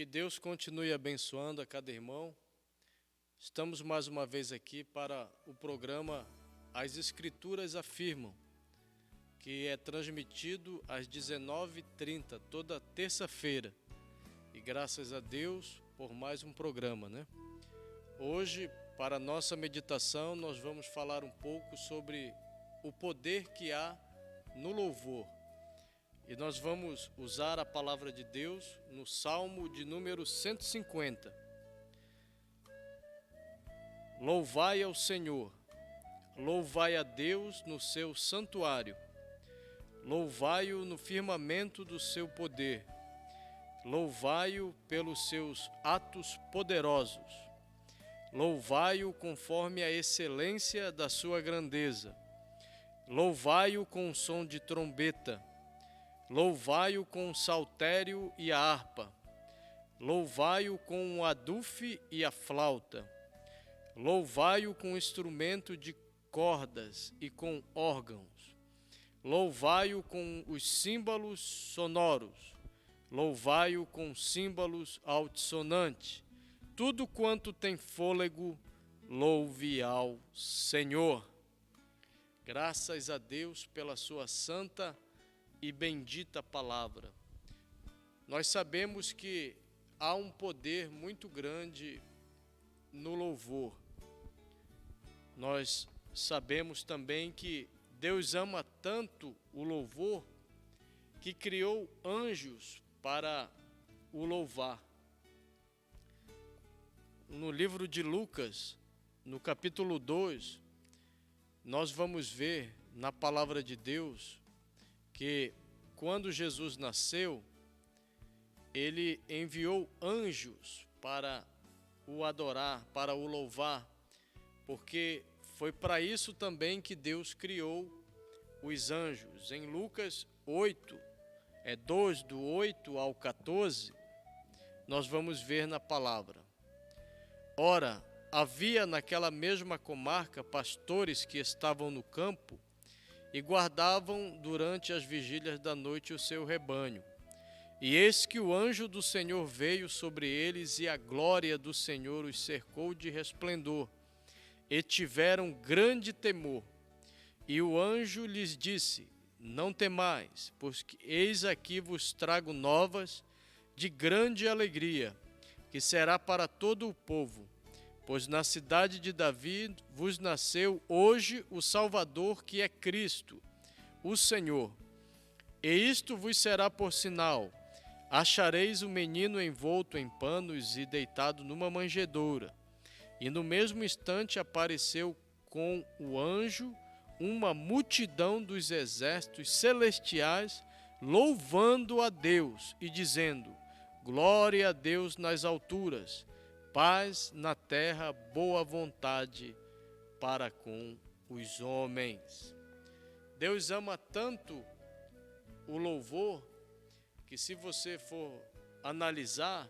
Que Deus continue abençoando a cada irmão. Estamos mais uma vez aqui para o programa As Escrituras Afirmam, que é transmitido às 19h30, toda terça-feira. E graças a Deus por mais um programa, né? Hoje, para a nossa meditação, nós vamos falar um pouco sobre o poder que há no louvor. E nós vamos usar a palavra de Deus no Salmo de número 150. Louvai ao Senhor, louvai a Deus no seu santuário, louvai-o no firmamento do seu poder, louvai-o pelos seus atos poderosos, louvai-o conforme a excelência da sua grandeza, louvai-o com o som de trombeta, louvai-o com o saltério e a harpa, louvai-o com o adufe e a flauta, louvai-o com instrumento de cordas e com órgãos, louvai-o com os símbolos sonoros, louvai-o com símbolos altissonantes. Tudo quanto tem fôlego, louve ao Senhor. Graças a Deus pela sua santa e bendita palavra. Nós sabemos que há um poder muito grande no louvor. Nós sabemos também que Deus ama tanto o louvor que criou anjos para o louvar. No livro de Lucas, no capítulo 2, nós vamos ver na palavra de Deus que quando Jesus nasceu, ele enviou anjos para o adorar, para o louvar, porque foi para isso também que Deus criou os anjos. Em Lucas 8, 2, do 8 ao 14, nós vamos ver na palavra. Ora, havia naquela mesma comarca pastores que estavam no campo e guardavam durante as vigílias da noite o seu rebanho. E eis que o anjo do Senhor veio sobre eles, e a glória do Senhor os cercou de resplendor, e tiveram grande temor. E o anjo lhes disse: não temais, pois que eis aqui vos trago novas de grande alegria, que será para todo o povo. Pois na cidade de Davi vos nasceu hoje o Salvador, que é Cristo, o Senhor. E isto vos será por sinal: achareis o menino envolto em panos e deitado numa manjedoura. E no mesmo instante apareceu com o anjo uma multidão dos exércitos celestiais, louvando a Deus e dizendo: glória a Deus nas alturas, paz na terra, boa vontade para com os homens. Deus ama tanto o louvor que, se você for analisar,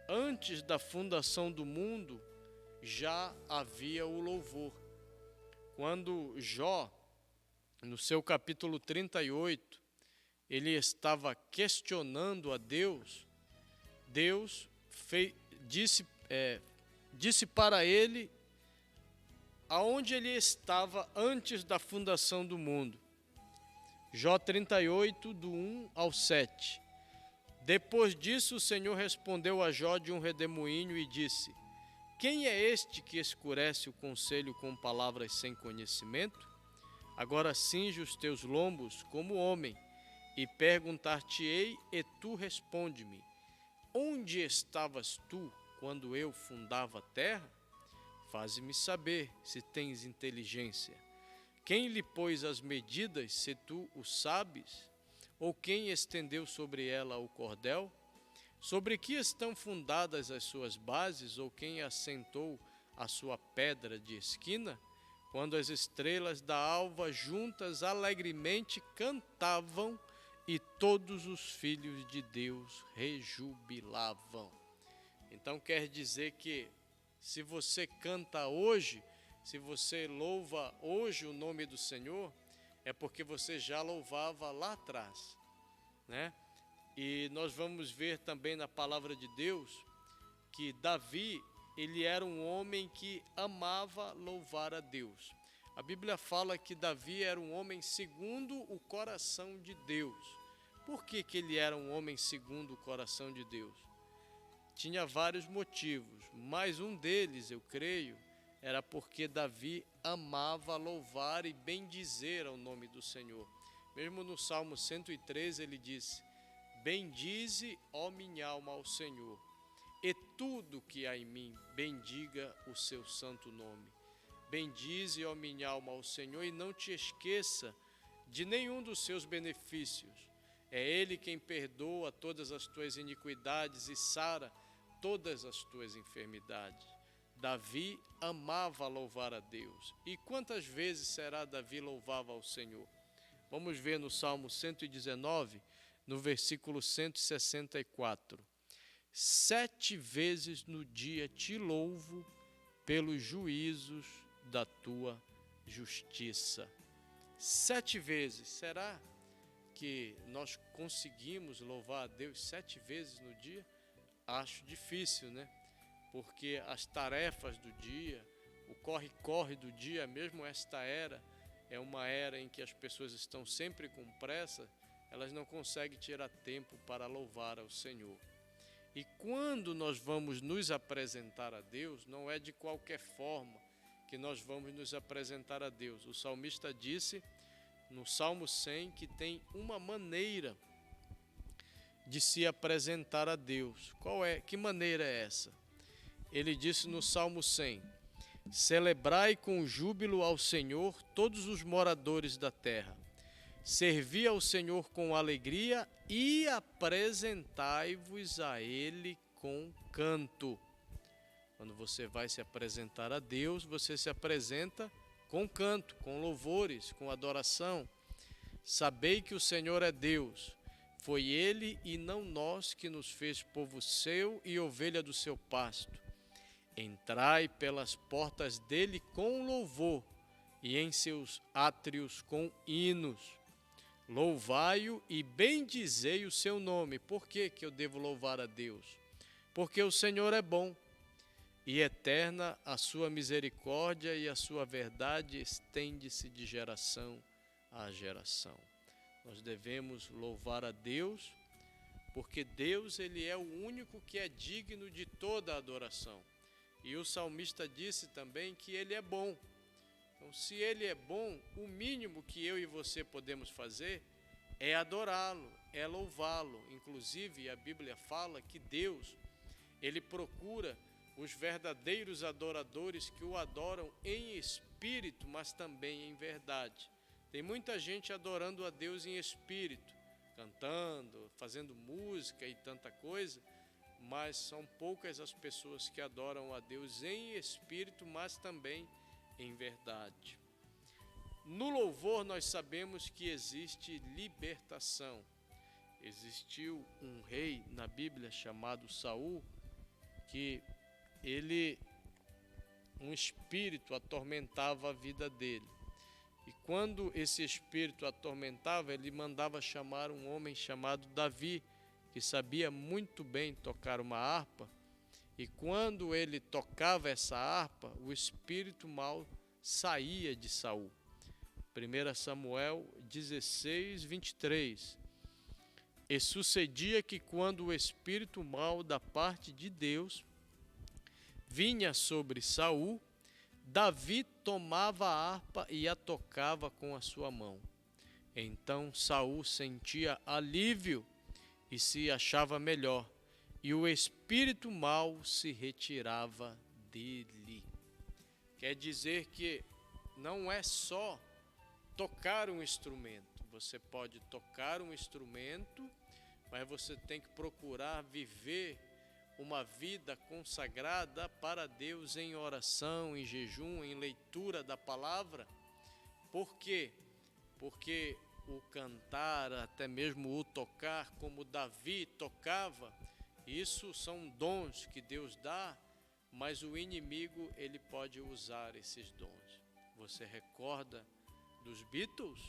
antes da fundação do mundo já havia o louvor. Quando Jó, no seu capítulo 38, ele estava questionando a Deus, Deus disse para ele aonde ele estava antes da fundação do mundo. Jó 38, do 1 ao 7. Depois disso, o Senhor respondeu a Jó de um redemoinho e disse: quem é este que escurece o conselho com palavras sem conhecimento? Agora cinge os teus lombos como homem, e perguntar-te-ei, e tu responde-me: onde estavas tu quando eu fundava a terra? Faze-me saber se tens inteligência. Quem lhe pôs as medidas, se tu o sabes? Ou quem estendeu sobre ela o cordel? Sobre que estão fundadas as suas bases, ou quem assentou a sua pedra de esquina? Quando as estrelas da alva juntas alegremente cantavam, e todos os filhos de Deus rejubilavam. Então quer dizer que se você canta hoje, se você louva hoje o nome do Senhor, é porque você já louvava lá atrás, né? E nós vamos ver também na palavra de Deus que Davi, ele era um homem que amava louvar a Deus. A Bíblia fala que Davi era um homem segundo o coração de Deus. Por que que ele era um homem segundo o coração de Deus? Tinha vários motivos, mas um deles, eu creio, era porque Davi amava louvar e bendizer ao nome do Senhor. Mesmo no Salmo 113 ele disse: bendize, ó minha alma, ao Senhor, e tudo que há em mim, bendiga o seu santo nome. Bendize, ó minha alma, ao Senhor, e não te esqueça de nenhum dos seus benefícios. É Ele quem perdoa todas as tuas iniquidades e sara todas as tuas enfermidades. Davi amava louvar a Deus. E quantas vezes será Davi louvava ao Senhor? Vamos ver no Salmo 119, no versículo 164. 7 vezes no dia te louvo pelos juízos da tua justiça. 7 vezes. Será que nós conseguimos louvar a Deus 7 vezes no dia? Acho difícil, né? Porque as tarefas do dia, o corre-corre do dia, mesmo esta era, é uma era em que as pessoas estão sempre com pressa, elas não conseguem tirar tempo para louvar ao Senhor. E quando nós vamos nos apresentar a Deus, não é de qualquer forma que nós vamos nos apresentar a Deus. O salmista disse no Salmo 100 que tem uma maneira de se apresentar a Deus. Qual é? Que maneira é essa? Ele disse no Salmo 100: celebrai com júbilo ao Senhor todos os moradores da terra. Servi ao Senhor com alegria e apresentai-vos a Ele com canto. Quando você vai se apresentar a Deus, você se apresenta com canto, com louvores, com adoração. Sabei que o Senhor é Deus. Foi Ele e não nós que nos fez povo seu e ovelha do seu pasto. Entrai pelas portas dele com louvor e em seus átrios com hinos. Louvai-o e bendizei o seu nome. Por que que eu devo louvar a Deus? Porque o Senhor é bom e eterna a sua misericórdia e a sua verdade estende-se de geração a geração. Nós devemos louvar a Deus, porque Deus, ele é o único que é digno de toda a adoração. E o salmista disse também que ele é bom. Então, se ele é bom, o mínimo que eu e você podemos fazer é adorá-lo, é louvá-lo. Inclusive, a Bíblia fala que Deus, ele procura os verdadeiros adoradores que o adoram em espírito, mas também em verdade. Tem muita gente adorando a Deus em espírito, cantando, fazendo música e tanta coisa, mas são poucas as pessoas que adoram a Deus em espírito, mas também em verdade. No louvor nós sabemos que existe libertação. Existiu um rei na Bíblia chamado Saul, que um espírito atormentava a vida dele. E quando esse espírito atormentava, ele mandava chamar um homem chamado Davi, que sabia muito bem tocar uma harpa. E quando ele tocava essa harpa, o espírito mau saía de Saul. 1 Samuel 16, 23. E sucedia que quando o espírito mau da parte de Deus vinha sobre Saul, Davi tomava a harpa e a tocava com a sua mão. Então Saul sentia alívio e se achava melhor, e o espírito mau se retirava dele. Quer dizer que não é só tocar um instrumento. Você pode tocar um instrumento, mas você tem que procurar viver uma vida consagrada para Deus em oração, em jejum, em leitura da palavra. Por quê? Porque o cantar, até mesmo o tocar, como Davi tocava, isso são dons que Deus dá, mas o inimigo, ele pode usar esses dons. Você recorda dos Beatles?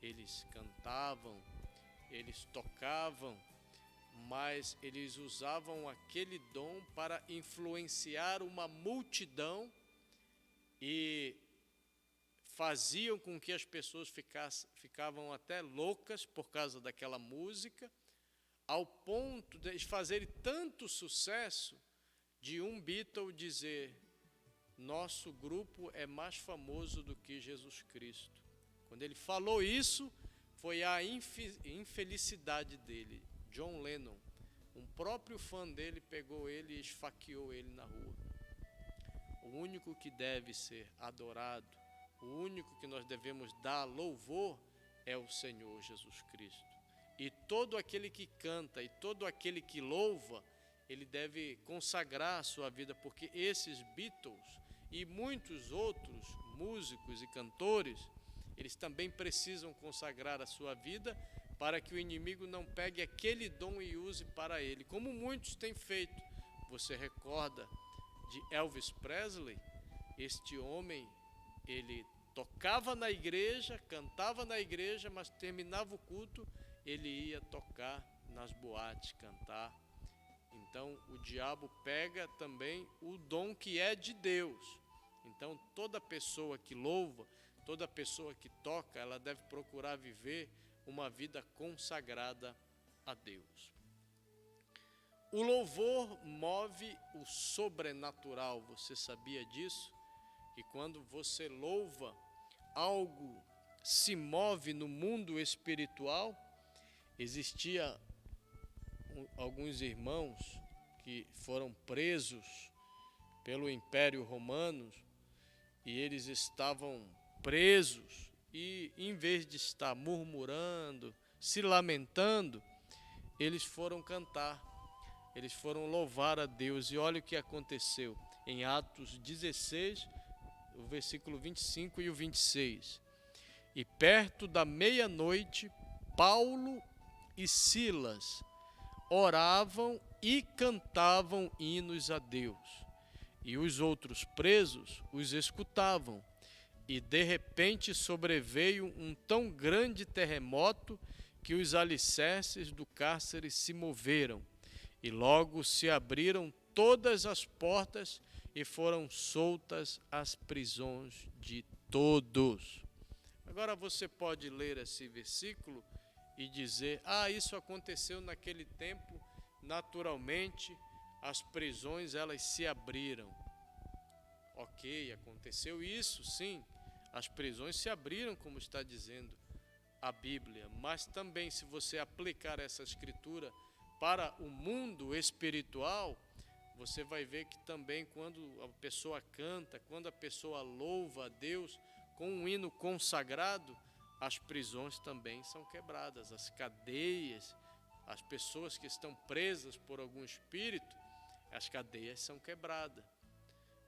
Eles cantavam, eles tocavam, mas eles usavam aquele dom para influenciar uma multidão e faziam com que as pessoas ficavam até loucas por causa daquela música, ao ponto de fazerem tanto sucesso de um Beatle dizer: nosso grupo é mais famoso do que Jesus Cristo. Quando ele falou isso, foi a infelicidade dele. John Lennon, um próprio fã dele, pegou ele e esfaqueou ele na rua. O único que deve ser adorado, o único que nós devemos dar louvor é o Senhor Jesus Cristo. E todo aquele que canta e todo aquele que louva, ele deve consagrar a sua vida, porque esses Beatles e muitos outros músicos e cantores, eles também precisam consagrar a sua vida para que o inimigo não pegue aquele dom e use para ele, como muitos têm feito. Você recorda de Elvis Presley? Este homem, ele tocava na igreja, cantava na igreja, mas terminava o culto, ele ia tocar nas boates, cantar. Então o diabo pega também o dom que é de Deus. Então toda pessoa que louva, toda pessoa que toca, ela deve procurar viver uma vida consagrada a Deus. O louvor move o sobrenatural, você sabia disso? E quando você louva, algo se move no mundo espiritual. Existia alguns irmãos que foram presos pelo Império Romano e eles estavam presos e, em vez de estar murmurando, se lamentando, eles foram cantar, eles foram louvar a Deus. E olha o que aconteceu em Atos 16, o versículo 25 e o 26. E perto da meia-noite, Paulo e Silas oravam e cantavam hinos a Deus, e os outros presos os escutavam. E de repente sobreveio um tão grande terremoto que os alicerces do cárcere se moveram, e logo se abriram todas as portas e foram soltas as prisões de todos. Agora você pode ler esse versículo e dizer: isso aconteceu naquele tempo, naturalmente as prisões elas se abriram. Ok, aconteceu isso, sim, as prisões se abriram, como está dizendo a Bíblia, mas também, se você aplicar essa escritura para o mundo espiritual, você vai ver que também quando a pessoa canta, quando a pessoa louva a Deus com um hino consagrado, as prisões também são quebradas, as cadeias, as pessoas que estão presas por algum espírito, as cadeias são quebradas.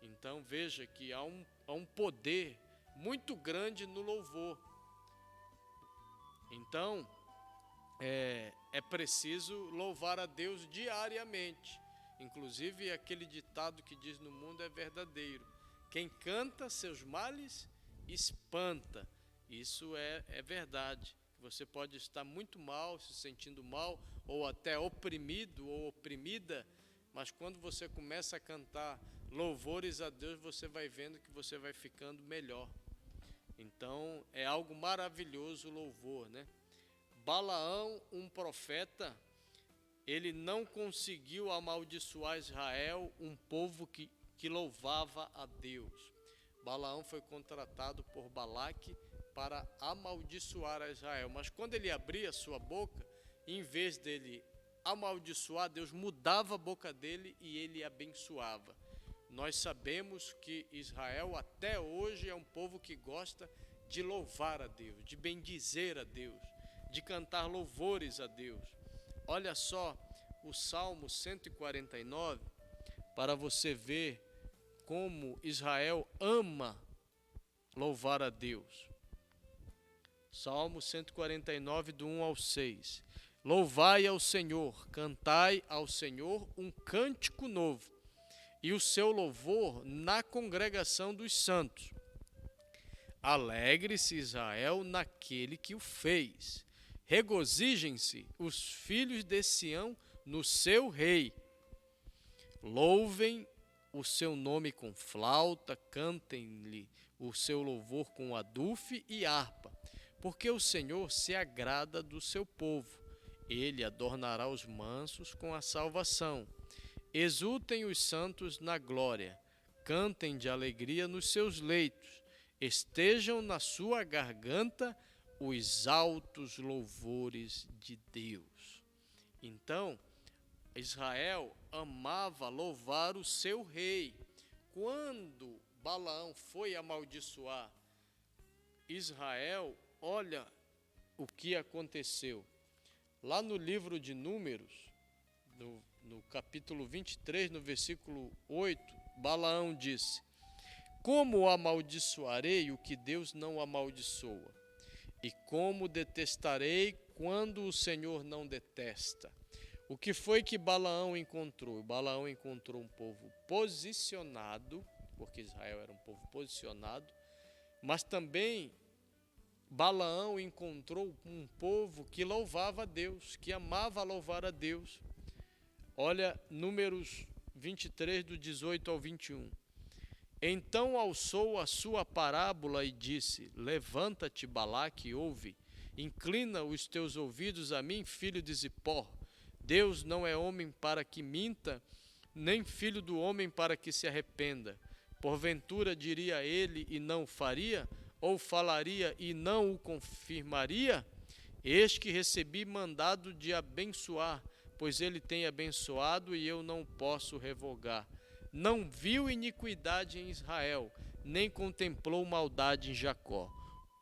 Então veja que há um poder muito grande no louvor. Então é preciso louvar a Deus diariamente. Inclusive aquele ditado que diz no mundo é verdadeiro: quem canta seus males espanta. Isso é verdade. Você pode estar muito mal, se sentindo mal, ou até oprimido ou oprimida, mas quando você começa a cantar louvores a Deus, você vai vendo que você vai ficando melhor. Então é algo maravilhoso o louvor, né? Balaão, um profeta, ele não conseguiu amaldiçoar Israel, um povo que louvava a Deus. Balaão foi contratado por Balaque para amaldiçoar a Israel, mas quando ele abria a sua boca, em vez dele amaldiçoar, Deus mudava a boca dele e ele abençoava. Nós sabemos que Israel até hoje é um povo que gosta de louvar a Deus, de bendizer a Deus, de cantar louvores a Deus. Olha só o Salmo 149, para você ver como Israel ama louvar a Deus. Salmo 149, do 1 ao 6. Louvai ao Senhor, cantai ao Senhor um cântico novo, e o seu louvor na congregação dos santos. Alegre-se Israel naquele que o fez, Regozijem-se os filhos de Sião no seu rei. Louvem o seu nome com flauta, cantem-lhe o seu louvor com adufe e harpa, porque o Senhor se agrada do seu povo. Ele adornará os mansos com a salvação. Exultem os santos na glória, cantem de alegria nos seus leitos, estejam na sua garganta os altos louvores de Deus. Então, Israel amava louvar o seu rei. Quando Balaão foi amaldiçoar Israel, olha o que aconteceu. Lá no livro de Números, no capítulo 23, no versículo 8, Balaão disse: como amaldiçoarei o que Deus não amaldiçoa? E como detestarei quando o Senhor não detesta? O que foi que Balaão encontrou? Balaão encontrou um povo posicionado, porque Israel era um povo posicionado, mas também Balaão encontrou um povo que louvava a Deus, que amava louvar a Deus. Olha, Números 23, do 18 ao 21. Então alçou a sua parábola e disse: levanta-te, Balaque, e ouve, inclina os teus ouvidos a mim, filho de Zippor. Deus não é homem para que minta, nem filho do homem para que se arrependa. Porventura diria ele e não o faria? Ou falaria e não o confirmaria? Eis que recebi mandado de abençoar, pois ele tem abençoado e eu não posso revogar. Não viu iniquidade em Israel, nem contemplou maldade em Jacó.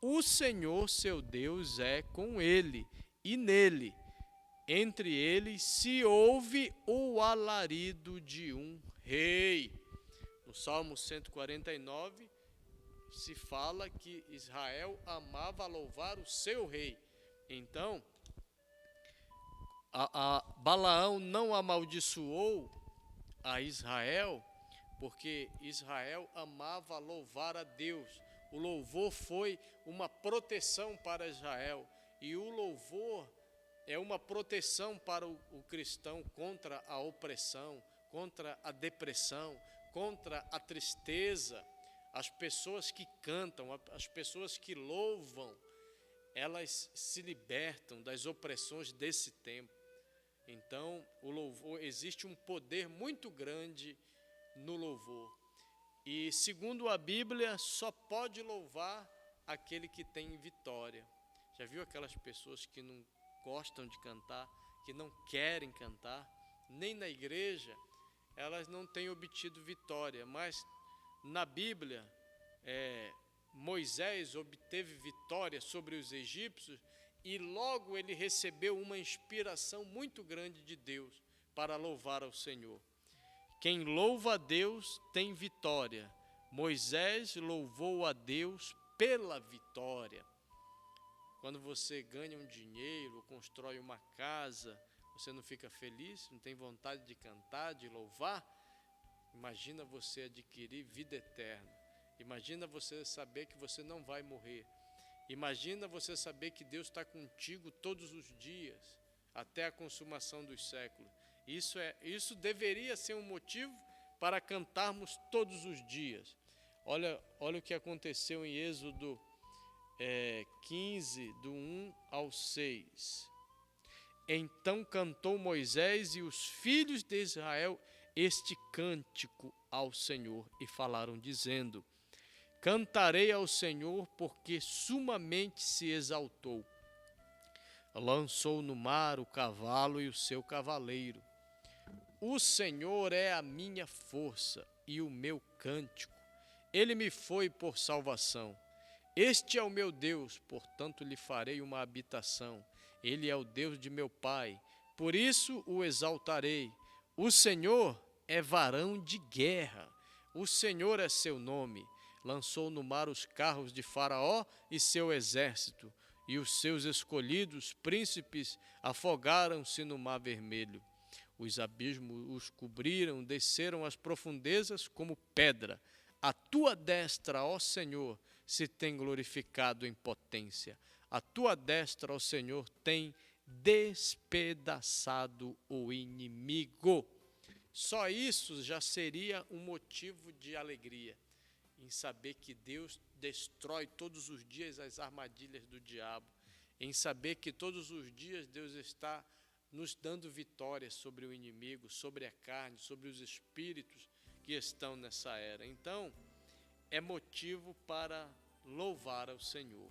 O Senhor seu Deus é com ele, e nele, entre eles, se ouve o alarido de um rei. No Salmo 149, se fala que Israel amava louvar o seu rei. Então, Balaão não amaldiçoou a Israel, porque Israel amava louvar a Deus. O louvor foi uma proteção para Israel, e o louvor é uma proteção para o cristão contra a opressão, contra a depressão, contra a tristeza. As pessoas que cantam, as pessoas que louvam, elas se libertam das opressões desse tempo. Então, o louvor, existe um poder muito grande no louvor. E, segundo a Bíblia, só pode louvar aquele que tem vitória. Já viu aquelas pessoas que não gostam de cantar, que não querem cantar? Nem na igreja, elas não têm obtido vitória. Mas, na Bíblia, Moisés obteve vitória sobre os egípcios, e logo ele recebeu uma inspiração muito grande de Deus para louvar ao Senhor. Quem louva a Deus tem vitória. Moisés louvou a Deus pela vitória. Quando você ganha um dinheiro, constrói uma casa, você não fica feliz, não tem vontade de cantar, de louvar? Imagina você adquirir vida eterna. Imagina você saber que você não vai morrer. Imagina você saber que Deus está contigo todos os dias, até a consumação dos séculos. Isso deveria ser um motivo para cantarmos todos os dias. Olha o que aconteceu em Êxodo 15, do 1 ao 6. Então cantou Moisés e os filhos de Israel este cântico ao Senhor, e falaram, dizendo: cantarei ao Senhor, porque sumamente se exaltou. Lançou no mar o cavalo e o seu cavaleiro. O Senhor é a minha força e o meu cântico. Ele me foi por salvação. Este é o meu Deus, portanto lhe farei uma habitação. Ele é o Deus de meu pai, por isso o exaltarei. O Senhor é varão de guerra. O Senhor é seu nome. Lançou no mar os carros de Faraó e seu exército, e os seus escolhidos príncipes afogaram-se no mar vermelho. Os abismos os cobriram, desceram as profundezas como pedra. A tua destra, ó Senhor, se tem glorificado em potência. a tua destra, ó Senhor, tem despedaçado o inimigo. Só isso já seria um motivo de alegria, em saber que Deus destrói todos os dias as armadilhas do diabo, em saber que todos os dias Deus está nos dando vitória sobre o inimigo, sobre a carne, sobre os espíritos que estão nessa era. Então, é motivo para louvar ao Senhor.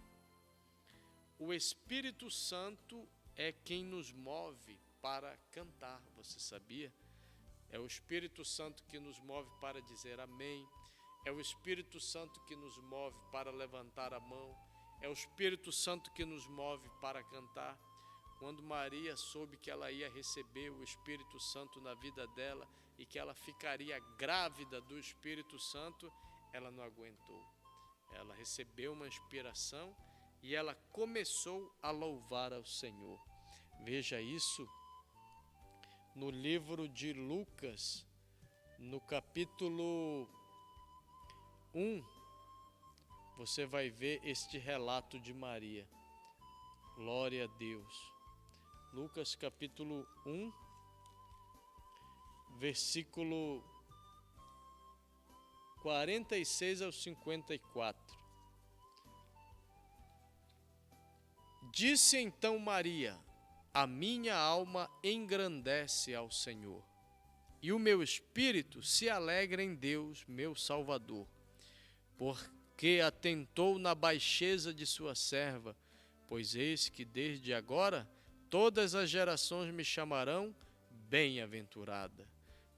O Espírito Santo é quem nos move para cantar, você sabia? É o Espírito Santo que nos move para dizer amém. É o Espírito Santo que nos move para levantar a mão. É o Espírito Santo que nos move para cantar. Quando Maria soube que ela ia receber o Espírito Santo na vida dela e que ela ficaria grávida do Espírito Santo, ela não aguentou. Ela recebeu uma inspiração e ela começou a louvar ao Senhor. Veja isso no livro de Lucas, no capítulo 1, você vai ver este relato de Maria. Glória a Deus. Lucas capítulo 1, versículo 46 ao 54. Disse então Maria: a minha alma engrandece ao Senhor, e o meu espírito se alegra em Deus, meu Salvador, porque atentou na baixeza de sua serva, pois eis que desde agora todas as gerações me chamarão bem-aventurada,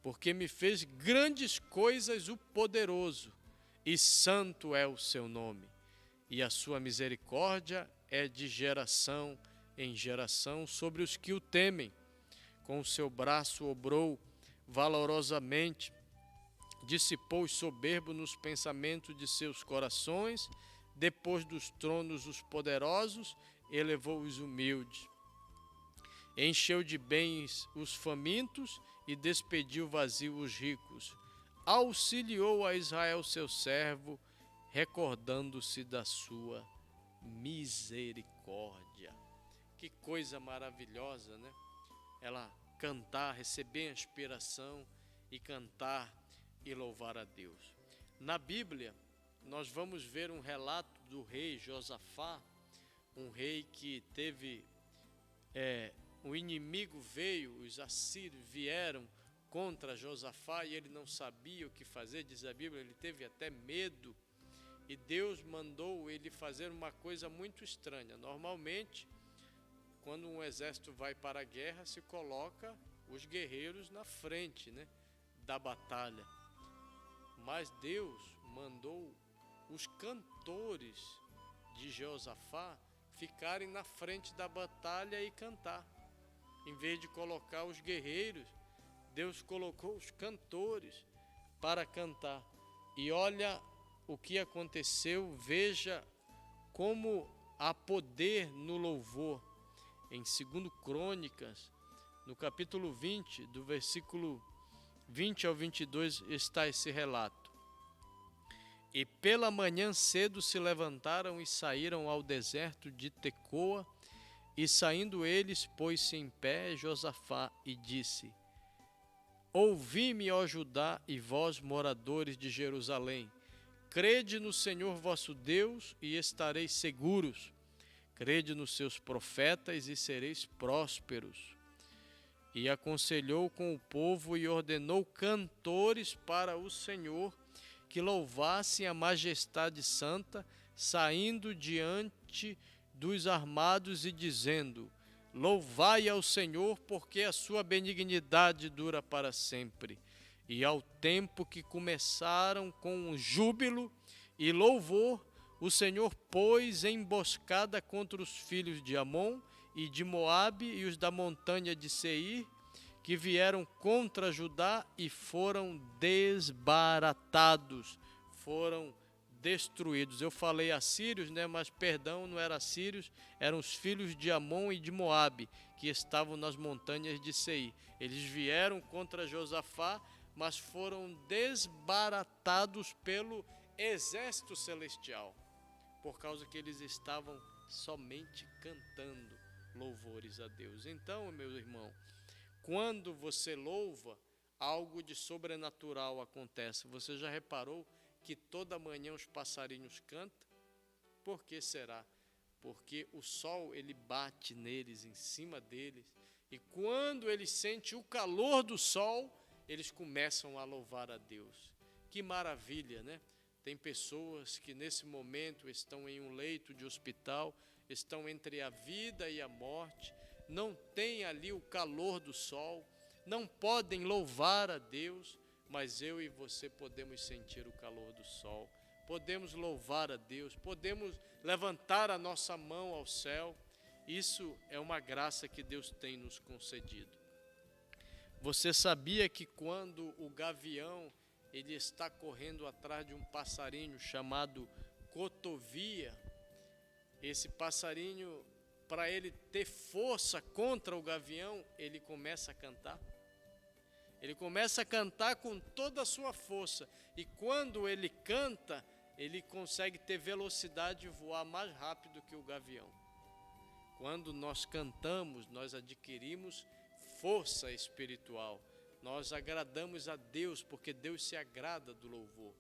porque me fez grandes coisas o poderoso, e santo é o seu nome, e a sua misericórdia é de geração em geração sobre os que o temem. Com o seu braço obrou valorosamente, dissipou os soberbos nos pensamentos de seus corações, depois dos tronos os poderosos, elevou os humildes. Encheu de bens os famintos e despediu vazio os ricos. Auxiliou a Israel seu servo, recordando-se da sua misericórdia. Que coisa maravilhosa, né? Ela cantar, receber a inspiração e cantar e louvar a Deus. Na Bíblia, nós vamos ver um relato do rei Josafá, um rei que teve, o inimigo veio, os assírios vieram contra Josafá e ele não sabia o que fazer, diz a Bíblia, ele teve até medo e Deus mandou ele fazer uma coisa muito estranha. Normalmente, quando um exército vai para a guerra, se coloca os guerreiros na frente, né, da batalha. Mas Deus mandou os cantores de Josafá ficarem na frente da batalha e cantar. Em vez de colocar os guerreiros, Deus colocou os cantores para cantar. E olha o que aconteceu, veja como há poder no louvor. Em 2 Crônicas, no capítulo 20, do versículo 20 ao 22, está esse relato. E pela manhã cedo se levantaram e saíram ao deserto de Tecoa, e saindo eles, pôs-se em pé Josafá e disse: ouvi-me, ó Judá, e vós, moradores de Jerusalém, crede no Senhor vosso Deus e estareis seguros. Crede nos seus profetas e sereis prósperos. E aconselhou com o povo e ordenou cantores para o Senhor, que louvassem a majestade santa, saindo diante dos armados e dizendo: louvai ao Senhor, porque a sua benignidade dura para sempre. E ao tempo que começaram com júbilo e louvor, o Senhor pôs emboscada contra os filhos de Amon e de Moabe e os da montanha de Seir, que vieram contra Judá e foram desbaratados, foram destruídos. Eu falei assírios, né? Mas perdão, não eram assírios, eram os filhos de Amon e de Moabe, que estavam nas montanhas de Seir. Eles vieram contra Josafá, mas foram desbaratados pelo exército celestial, por causa que eles estavam somente cantando louvores a Deus. Então, meu irmão, quando você louva, algo de sobrenatural acontece. Você já reparou que toda manhã os passarinhos cantam? Por que será? Porque o sol ele bate neles, em cima deles, e quando eles sentem o calor do sol, eles começam a louvar a Deus. Que maravilha, né? Tem pessoas que nesse momento estão em um leito de hospital, estão entre a vida e a morte, não têm ali o calor do sol, não podem louvar a Deus, mas eu e você podemos sentir o calor do sol, podemos louvar a Deus, podemos levantar a nossa mão ao céu. Isso é uma graça que Deus tem nos concedido. Você sabia que quando o gavião ele está correndo atrás de um passarinho chamado cotovia, esse passarinho, para ele ter força contra o gavião, ele começa a cantar? Ele começa a cantar com toda a sua força, e quando ele canta, ele consegue ter velocidade e voar mais rápido que o gavião. Quando nós cantamos, nós adquirimos força espiritual, nós agradamos a Deus, porque Deus se agrada do louvor.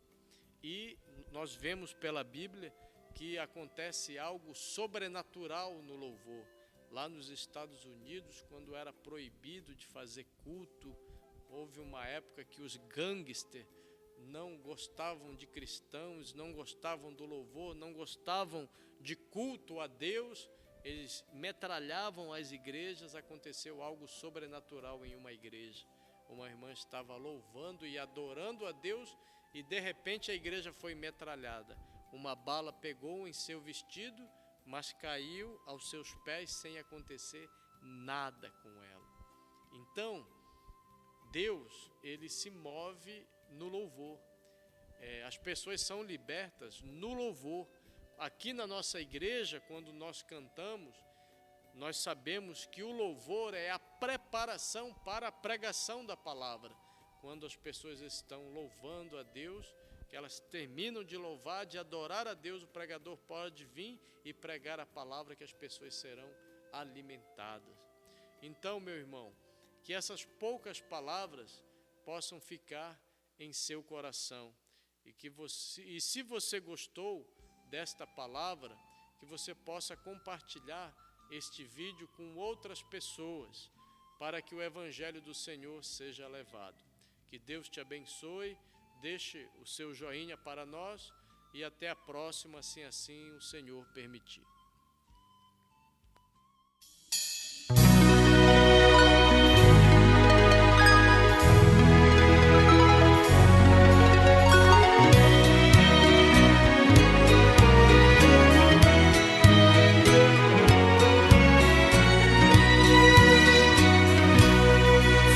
E nós vemos pela Bíblia que acontece algo sobrenatural no louvor. Lá nos Estados Unidos, quando era proibido de fazer culto, houve uma época que os gangsters não gostavam de cristãos, não gostavam do louvor, não gostavam de culto a Deus, eles metralhavam as igrejas. Aconteceu algo sobrenatural em uma igreja. Uma irmã estava louvando e adorando a Deus e de repente a igreja foi metralhada. Uma bala pegou em seu vestido, mas caiu aos seus pés sem acontecer nada com ela. Então, Deus, ele se move no louvor. As pessoas são libertas no louvor. Aqui na nossa igreja, quando nós cantamos, nós sabemos que o louvor é a preparação para a pregação da palavra. Quando as pessoas estão louvando a Deus, que elas terminam de louvar, de adorar a Deus, o pregador pode vir e pregar a palavra, que as pessoas serão alimentadas. Então, meu irmão, que essas poucas palavras possam ficar em seu coração e se você gostou desta palavra, que você possa compartilhar este vídeo com outras pessoas, para que o evangelho do Senhor seja levado. Que Deus te abençoe, deixe o seu joinha para nós e até a próxima, se assim o Senhor permitir.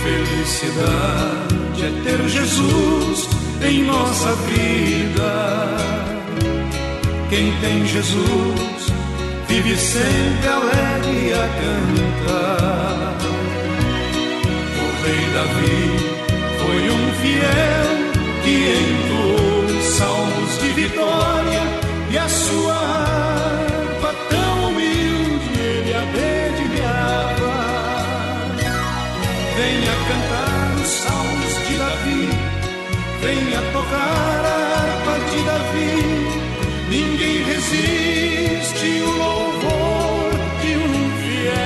Felicidade é ter Jesus em nossa vida. Quem tem Jesus vive sempre alegre a cantar. O rei Davi foi um fiel que entoou salmos de vitória, e a sua harpa tão humilde ele a dedilhava. Venha cantar os salmos de Davi, venha tocar a harpa de Davi. Ninguém resiste o louvor de um fiel.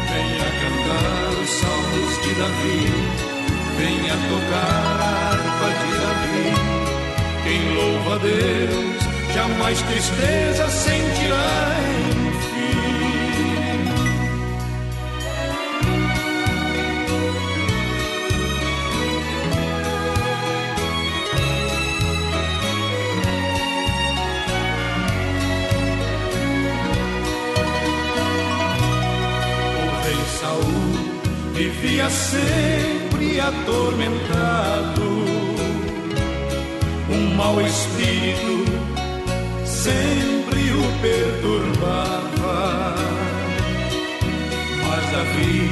Venha cantar os salmos de Davi, venha tocar a harpa de Davi. Quem louva a Deus jamais tristeza sentirá, enfim. Vivia sempre atormentado, um mau espírito sempre o perturbava. Mas Davi,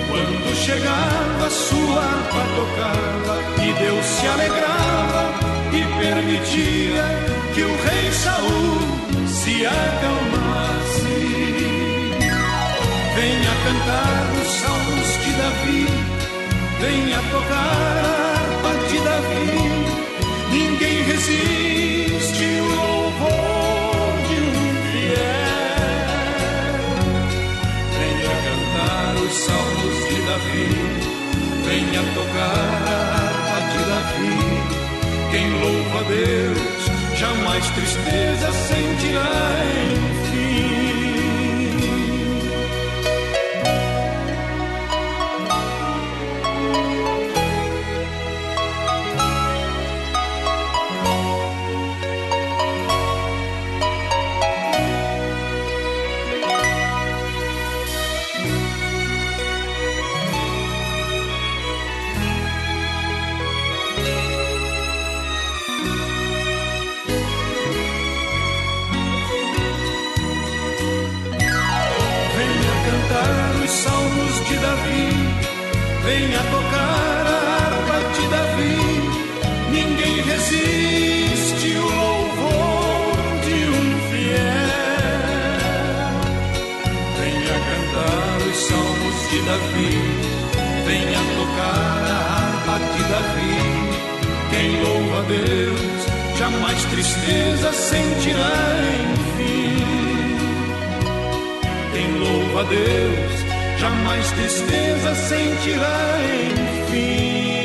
quando chegava, sua harpa tocava, e Deus se alegrava e permitia que o rei Saul se acalmasse. Venha cantar os salmos de Davi, venha tocar a harpa de Davi. Ninguém resiste o louvor de um fiel. Venha cantar os salmos de Davi, venha tocar a harpa de Davi. Quem louva a Deus jamais tristeza sentirá, enfim. Venha tocar a harpa de Davi. Ninguém resiste o louvor de um fiel. Venha cantar os salmos de Davi, venha tocar a harpa de Davi. Quem louva a Deus jamais tristeza sentirá, enfim. Quem louva a Deus jamais tristeza sentirá, enfim.